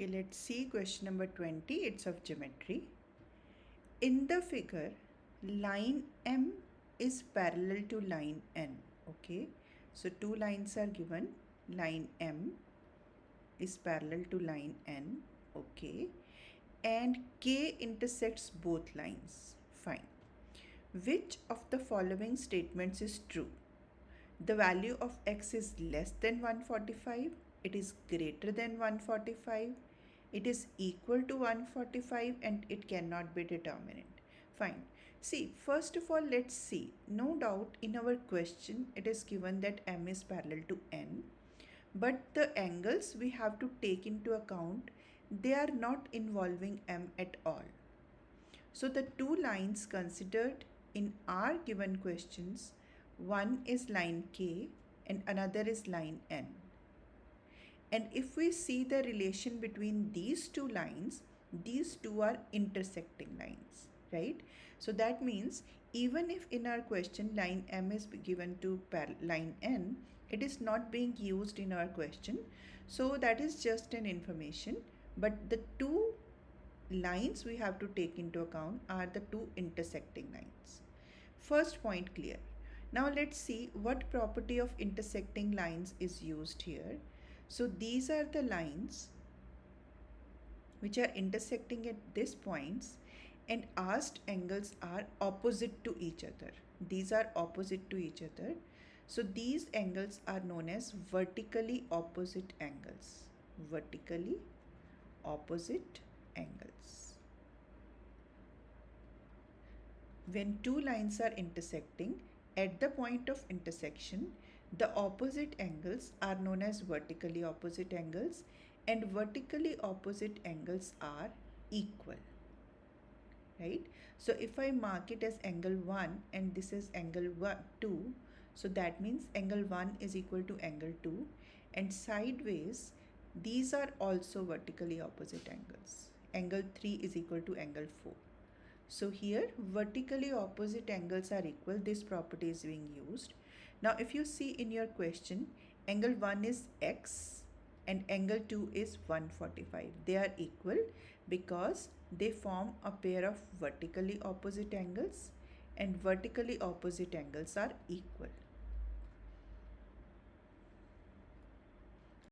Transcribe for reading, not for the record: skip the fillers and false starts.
Okay, let's see question number 20. It's of geometry. In the figure, line M is parallel to line N. Okay, so two lines are given. Line M is parallel to line N. Okay, and K intersects both lines. Fine. Which of the following statements is true? The value of x is less than 145. It is greater than 145. It is equal to 145 and it cannot be determinant. Fine. See, first of all, let's see. No doubt in our question, it is given that M is parallel to N. But the angles we have to take into account, they are not involving M at all. So the two lines considered in our given questions, one is line K and another is line N. And if we see the relation between these two lines, these two are intersecting lines, right? So that means even if in our question line M is given to line N, it is not being used in our question. So that is just an information. But the two lines we have to take into account are the two intersecting lines. First point clear. Now let's see what property of intersecting lines is used here. So these are the lines which are intersecting at these points and asked angles are opposite to each other. These are opposite to each other. So these angles are known as vertically opposite angles. Vertically opposite angles. When two lines are intersecting, at the point of intersection, the opposite angles are known as vertically opposite angles, and vertically opposite angles are equal, right? So if I mark it as angle 1 and this is angle 2, so that means angle 1 is equal to angle 2, and sideways these are also vertically opposite angles. Angle 3 is equal to angle 4. So here vertically opposite angles are equal. This property is being used. Now if you see in your question, angle 1 is x and angle 2 is 145. They are equal because they form a pair of vertically opposite angles, and vertically opposite angles are equal.